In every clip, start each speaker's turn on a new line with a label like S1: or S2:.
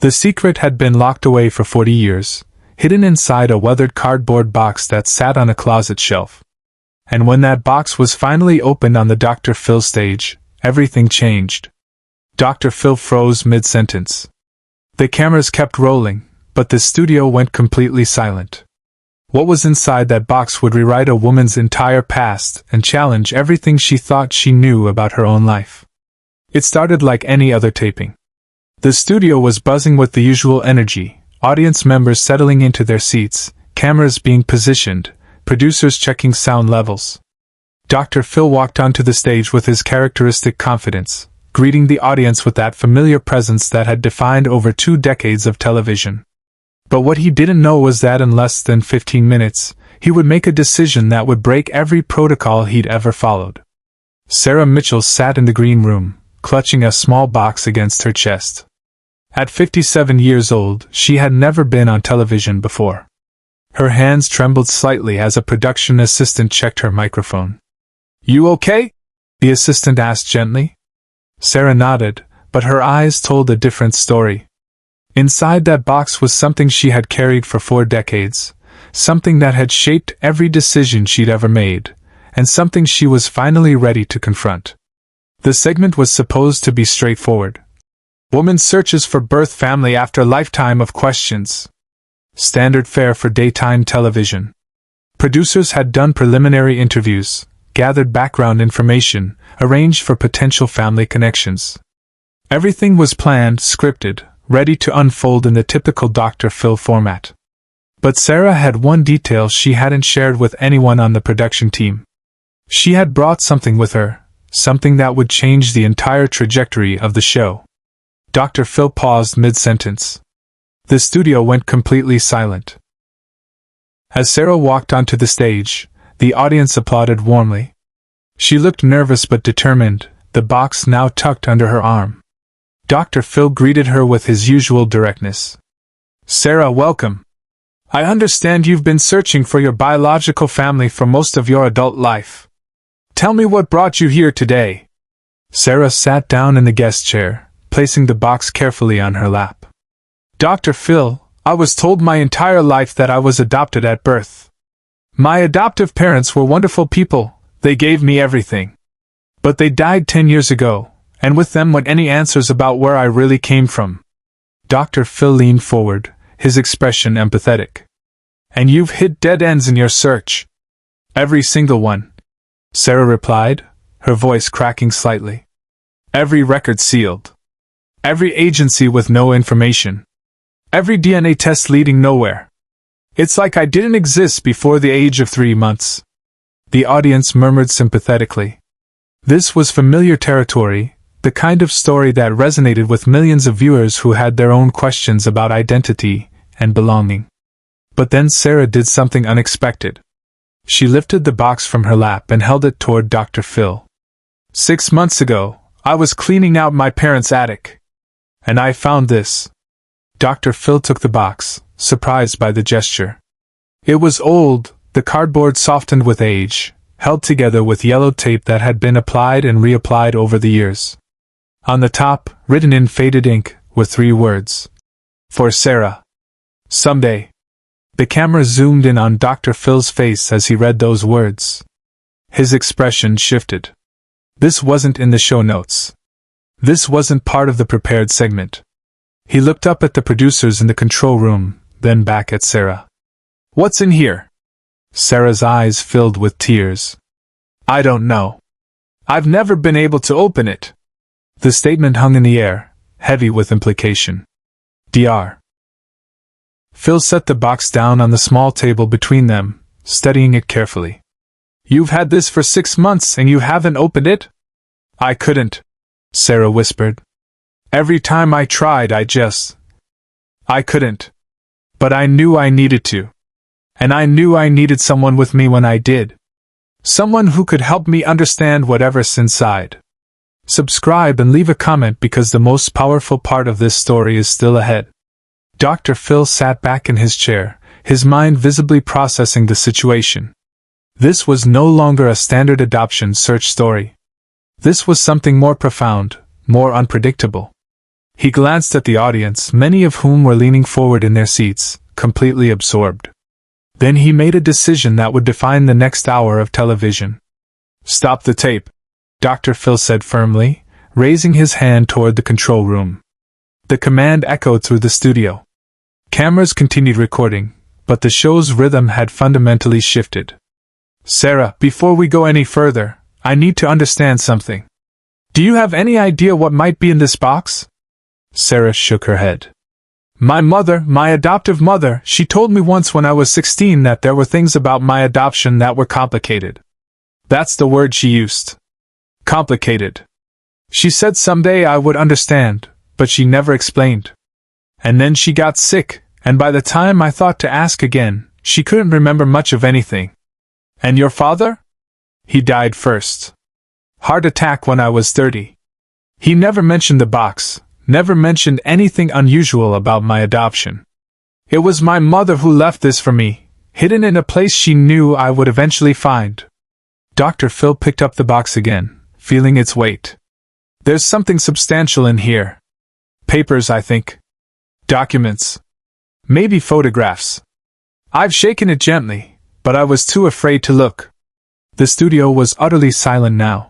S1: The secret had been locked away for 40 years, hidden inside a weathered cardboard box that sat on a closet shelf. And when that box was finally opened on the Dr. Phil stage, everything changed. Dr. Phil froze mid-sentence. The cameras kept rolling, but the studio went completely silent. What was inside that box would rewrite a woman's entire past and challenge everything she thought she knew about her own life. It started like any other taping. The studio was buzzing with the usual energy, audience members settling into their seats, cameras being positioned, producers checking sound levels. Dr. Phil walked onto the stage with his characteristic confidence, greeting the audience with that familiar presence that had defined over 2 decades of television. But what he didn't know was that in less than 15 minutes, he would make a decision that would break every protocol he'd ever followed. Sarah Mitchell sat in the green room, clutching a small box against her chest. At 57 years old, she had never been on television before. Her hands trembled slightly as a production assistant checked her microphone. "You okay?" the assistant asked gently. Sarah nodded, but her eyes told a different story. Inside that box was something she had carried for 4 decades, something that had shaped every decision she'd ever made, and something she was finally ready to confront. The segment was supposed to be straightforward. Woman searches for birth family after lifetime of questions. Standard fare for daytime television. Producers had done preliminary interviews, gathered background information, arranged for potential family connections. Everything was planned, scripted, ready to unfold in the typical Dr. Phil format. But Sarah had one detail she hadn't shared with anyone on the production team. She had brought something with her, something that would change the entire trajectory of the show. Dr. Phil paused mid-sentence. The studio went completely silent. As Sarah walked onto the stage, the audience applauded warmly. She looked nervous but determined, the box now tucked under her arm. Dr. Phil greeted her with his usual directness. "Sarah, welcome. I understand you've been searching for your biological family for most of your adult life. Tell me what brought you here today." Sarah sat down in the guest chair, placing the box carefully on her lap. "Dr. Phil, I was told my entire life that I was adopted at birth. My adoptive parents were wonderful people, they gave me everything. But they died 10 years ago, and with them went any answers about where I really came from." Dr. Phil leaned forward, his expression empathetic. "And you've hit dead ends in your search." "Every single one," Sarah replied, her voice cracking slightly. "Every record sealed. Every agency with no information. Every DNA test leading nowhere. It's like I didn't exist before the age of 3 months." The audience murmured sympathetically. This was familiar territory, the kind of story that resonated with millions of viewers who had their own questions about identity and belonging. But then Sarah did something unexpected. She lifted the box from her lap and held it toward Dr. Phil. "6 months ago, I was cleaning out my parents' attic. And I found this." Dr. Phil took the box, surprised by the gesture. It was old, the cardboard softened with age, held together with yellow tape that had been applied and reapplied over the years. On the top, written in faded ink, were 3 words. "For Sarah. Someday." The camera zoomed in on Dr. Phil's face as he read those words. His expression shifted. This wasn't in the show notes. This wasn't part of the prepared segment. He looked up at the producers in the control room, then back at Sarah. "What's in here?" Sarah's eyes filled with tears. "I don't know. I've never been able to open it." The statement hung in the air, heavy with implication. Dr. Phil set the box down on the small table between them, studying it carefully. "You've had this for 6 months and you haven't opened it?" "I couldn't," Sarah whispered. "Every time I tried I couldn't. But I knew I needed to. And I knew I needed someone with me when I did. Someone who could help me understand whatever's inside." Subscribe and leave a comment because the most powerful part of this story is still ahead. Dr. Phil sat back in his chair, his mind visibly processing the situation. This was no longer a standard adoption search story. This was something more profound, more unpredictable. He glanced at the audience, many of whom were leaning forward in their seats, completely absorbed. Then he made a decision that would define the next hour of television. "Stop the tape," Dr. Phil said firmly, raising his hand toward the control room. The command echoed through the studio. Cameras continued recording, but the show's rhythm had fundamentally shifted. "Sarah, before we go any further, I need to understand something. Do you have any idea what might be in this box?" Sarah shook her head. "My mother, my adoptive mother, she told me once when I was 16 that there were things about my adoption that were complicated. That's the word she used. Complicated. She said someday I would understand, but she never explained. And then she got sick, and by the time I thought to ask again, she couldn't remember much of anything." "And your father?" "He died first. Heart attack when I was 30. He never mentioned the box, never mentioned anything unusual about my adoption. It was my mother who left this for me, hidden in a place she knew I would eventually find." Dr. Phil picked up the box again, feeling its weight. "There's something substantial in here. Papers, I think. Documents. Maybe photographs." I've shaken it gently, but I was too afraid to look. The studio was utterly silent now.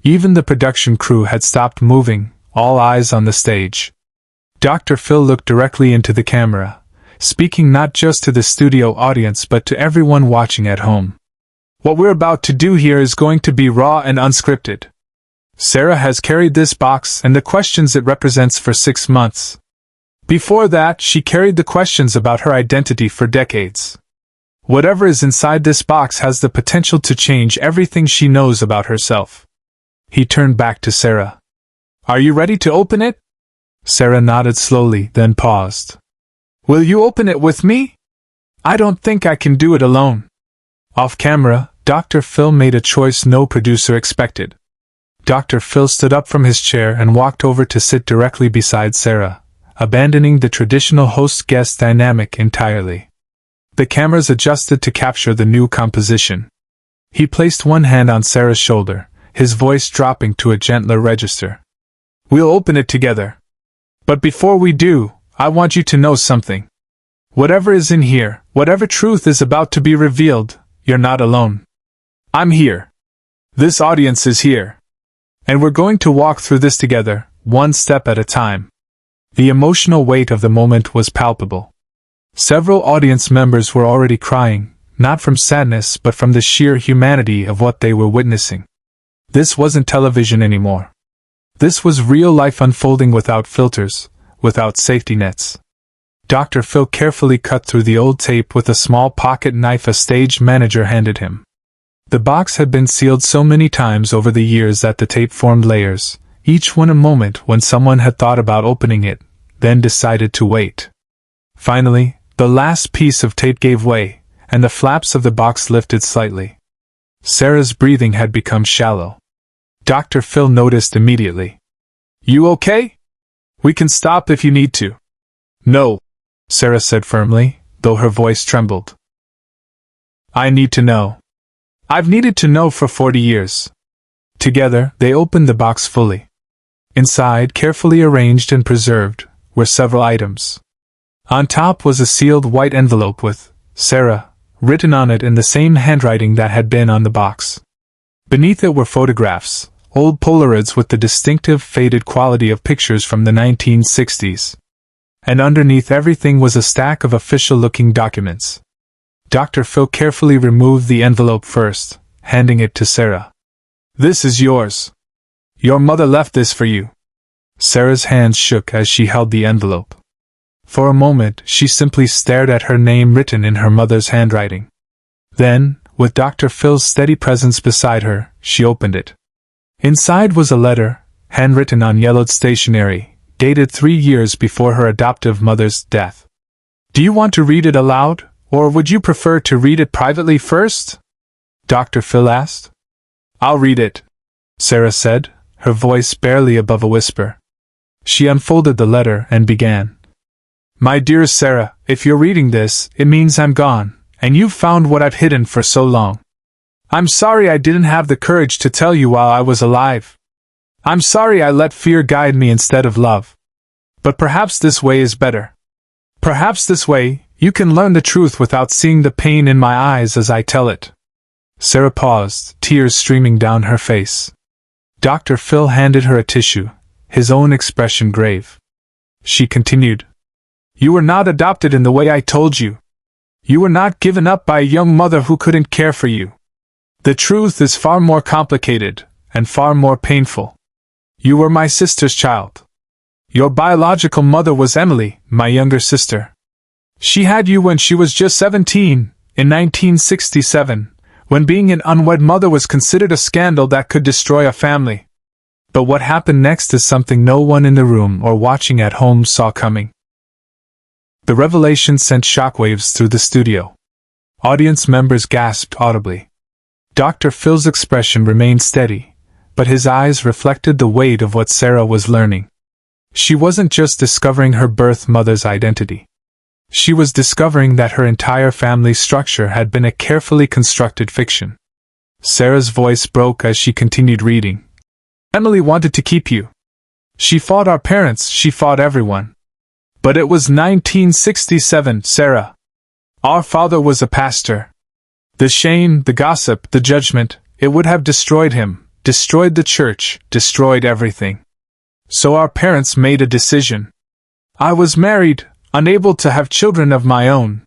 S1: Even the production crew had stopped moving, all eyes on the stage. Dr. Phil looked directly into the camera, speaking not just to the studio audience but to everyone watching at home. "What we're about to do here is going to be raw and unscripted. Sarah has carried this box and the questions it represents for 6 months. Before that, she carried the questions about her identity for decades. Whatever is inside this box has the potential to change everything she knows about herself." He turned back to Sarah. "Are you ready to open it?" Sarah nodded slowly, then paused. "Will you open it with me? I don't think I can do it alone." Off camera, Dr. Phil made a choice no producer expected. Dr. Phil stood up from his chair and walked over to sit directly beside Sarah, abandoning the traditional host-guest dynamic entirely. The cameras adjusted to capture the new composition. He placed one hand on Sarah's shoulder, his voice dropping to a gentler register. "We'll open it together. But before we do, I want you to know something. Whatever is in here, whatever truth is about to be revealed, you're not alone. I'm here. This audience is here. And we're going to walk through this together, one step at a time." The emotional weight of the moment was palpable. Several audience members were already crying, not from sadness but from the sheer humanity of what they were witnessing. This wasn't television anymore. This was real life unfolding without filters, without safety nets. Dr. Phil carefully cut through the old tape with a small pocket knife a stage manager handed him. The box had been sealed so many times over the years that the tape formed layers, each one a moment when someone had thought about opening it, then decided to wait. Finally, the last piece of tape gave way, and the flaps of the box lifted slightly. Sarah's breathing had become shallow. Dr. Phil noticed immediately. "You okay? We can stop if you need to." "No," Sarah said firmly, though her voice trembled. "I need to know. I've needed to know for 40 years. Together, they opened the box fully. Inside, carefully arranged and preserved, were several items. On top was a sealed white envelope with "Sarah" written on it in the same handwriting that had been on the box. Beneath it were photographs, old Polaroids with the distinctive faded quality of pictures from the 1960s. And underneath everything was a stack of official-looking documents. Dr. Phil carefully removed the envelope first, handing it to Sarah. "This is yours. Your mother left this for you." Sarah's hands shook as she held the envelope. For a moment, she simply stared at her name written in her mother's handwriting. Then, with Dr. Phil's steady presence beside her, she opened it. Inside was a letter, handwritten on yellowed stationery, dated 3 years before her adoptive mother's death. "Do you want to read it aloud, or would you prefer to read it privately first?" Dr. Phil asked. "I'll read it," Sarah said, her voice barely above a whisper. She unfolded the letter and began. "My dearest Sarah, if you're reading this, it means I'm gone, and you've found what I've hidden for so long. I'm sorry I didn't have the courage to tell you while I was alive. I'm sorry I let fear guide me instead of love. But perhaps this way is better. Perhaps this way, you can learn the truth without seeing the pain in my eyes as I tell it." Sarah paused, tears streaming down her face. Dr. Phil handed her a tissue, his own expression grave. She continued, "You were not adopted in the way I told you. You were not given up by a young mother who couldn't care for you. The truth is far more complicated, and far more painful. You were my sister's child. Your biological mother was Emily, my younger sister. She had you when she was just 17, in 1967, when being an unwed mother was considered a scandal that could destroy a family. But what happened next is something no one in the room or watching at home saw coming." The revelation sent shockwaves through the studio. Audience members gasped audibly. Dr. Phil's expression remained steady, but his eyes reflected the weight of what Sarah was learning. She wasn't just discovering her birth mother's identity. She was discovering that her entire family structure had been a carefully constructed fiction. Sarah's voice broke as she continued reading. "Emily wanted to keep you. She fought our parents, she fought everyone. But it was 1967, Sarah. Our father was a pastor. The shame, the gossip, the judgment, it would have destroyed him, destroyed the church, destroyed everything. So our parents made a decision. I was married, unable to have children of my own.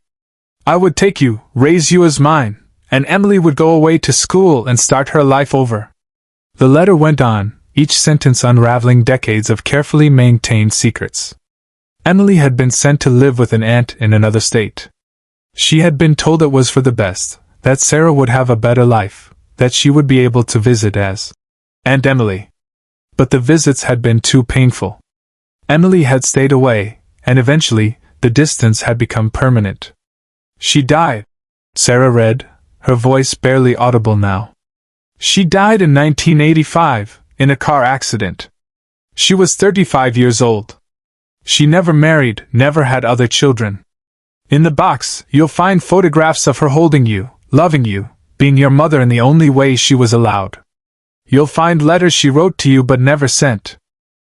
S1: I would take you, raise you as mine, and Emily would go away to school and start her life over." The letter went on, each sentence unraveling decades of carefully maintained secrets. Emily had been sent to live with an aunt in another state. She had been told it was for the best, that Sarah would have a better life, that she would be able to visit as Aunt Emily. But the visits had been too painful. Emily had stayed away, and eventually, the distance had become permanent. "She died," Sarah read, her voice barely audible now. "She died in 1985, in a car accident. She was 35 years old. She never married, never had other children. In the box, you'll find photographs of her holding you, loving you, being your mother in the only way she was allowed. You'll find letters she wrote to you but never sent.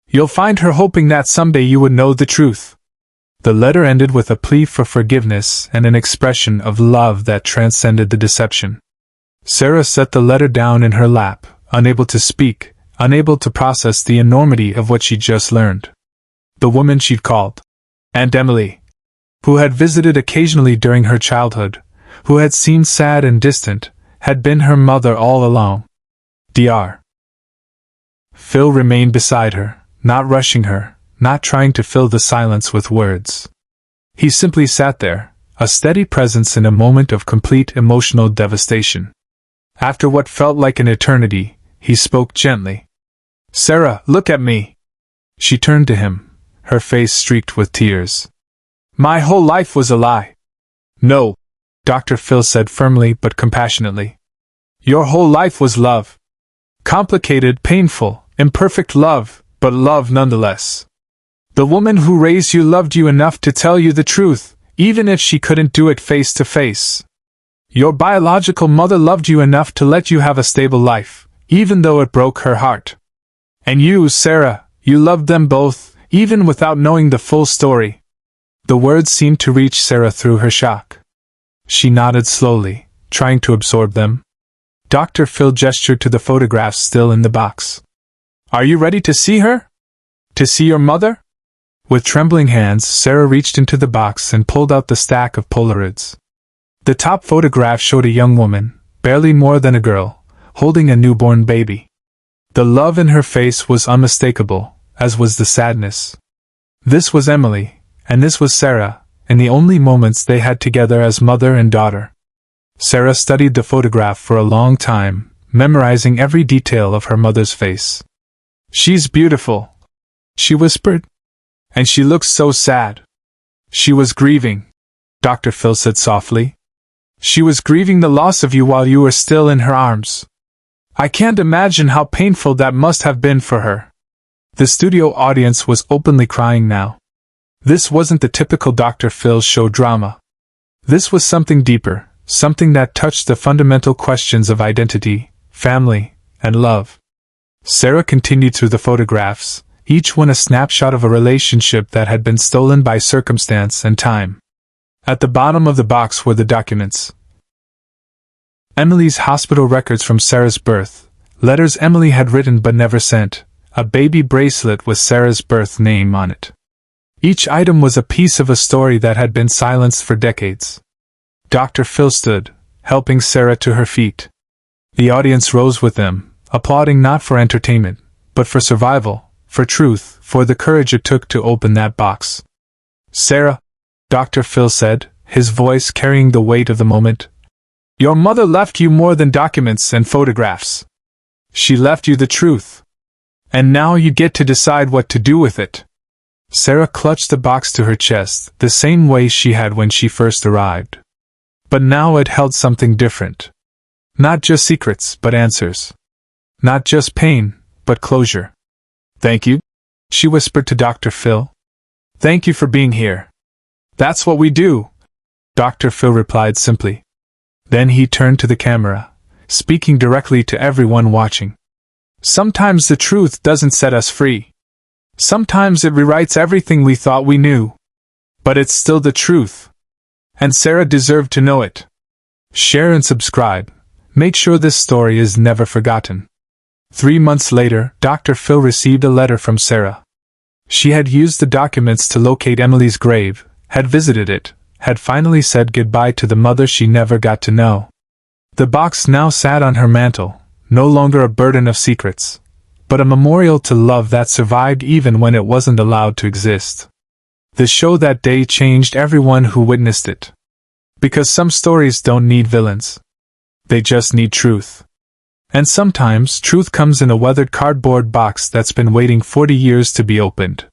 S1: You'll find her hoping that someday you would know the truth." The letter ended with a plea for forgiveness and an expression of love that transcended the deception. Sarah set the letter down in her lap, unable to speak, unable to process the enormity of what she'd just learned. The woman she'd called Aunt Emily, who had visited occasionally during her childhood, who had seemed sad and distant, had been her mother all along. Dr. Phil remained beside her, not rushing her, not trying to fill the silence with words. He simply sat there, a steady presence in a moment of complete emotional devastation. After what felt like an eternity, he spoke gently. "Sarah, look at me." She turned to him, her face streaked with tears. "My whole life was a lie." "No," Dr. Phil said firmly but compassionately. "Your whole life was love. Complicated, painful, imperfect love, but love nonetheless. The woman who raised you loved you enough to tell you the truth, even if she couldn't do it face to face. Your biological mother loved you enough to let you have a stable life, even though it broke her heart. And you, Sarah, you loved them both, even without knowing the full story." The words seemed to reach Sarah through her shock. She nodded slowly, trying to absorb them. Dr. Phil gestured to the photographs still in the box. "Are you ready to see her? To see your mother?" With trembling hands, Sarah reached into the box and pulled out the stack of Polaroids. The top photograph showed a young woman, barely more than a girl, holding a newborn baby. The love in her face was unmistakable, as was the sadness. This was Emily, and this was Sarah, in the only moments they had together as mother and daughter. Sarah studied the photograph for a long time, memorizing every detail of her mother's face. "She's beautiful," she whispered. "And she looks so sad." "She was grieving," Dr. Phil said softly. "She was grieving the loss of you while you were still in her arms. I can't imagine how painful that must have been for her." The studio audience was openly crying now. This wasn't the typical Dr. Phil show drama. This was something deeper, something that touched the fundamental questions of identity, family, and love. Sarah continued through the photographs, each one a snapshot of a relationship that had been stolen by circumstance and time. At the bottom of the box were the documents. Emily's hospital records from Sarah's birth, letters Emily had written but never sent, a baby bracelet with Sarah's birth name on it. Each item was a piece of a story that had been silenced for decades. Dr. Phil stood, helping Sarah to her feet. The audience rose with them, applauding not for entertainment, but for survival, for truth, for the courage it took to open that box. "Sarah," Dr. Phil said, his voice carrying the weight of the moment, "your mother left you more than documents and photographs. She left you the truth. And now you get to decide what to do with it." Sarah clutched the box to her chest, the same way she had when she first arrived. But now it held something different. Not just secrets, but answers. Not just pain, but closure. "Thank you," she whispered to Dr. Phil. "Thank you for being here. That's what we do," Dr. Phil replied simply. Then he turned to the camera, speaking directly to everyone watching. "Sometimes the truth doesn't set us free. Sometimes it rewrites everything we thought we knew. But it's still the truth. And Sarah deserved to know it." Share and subscribe. Make sure this story is never forgotten. 3 months later, Dr. Phil received a letter from Sarah. She had used the documents to locate Emily's grave, had visited it, had finally said goodbye to the mother she never got to know. The box now sat on her mantel, no longer a burden of secrets, but a memorial to love that survived even when it wasn't allowed to exist. The show that day changed everyone who witnessed it. Because some stories don't need villains. They just need truth. And sometimes truth comes in a weathered cardboard box that's been waiting 40 years to be opened.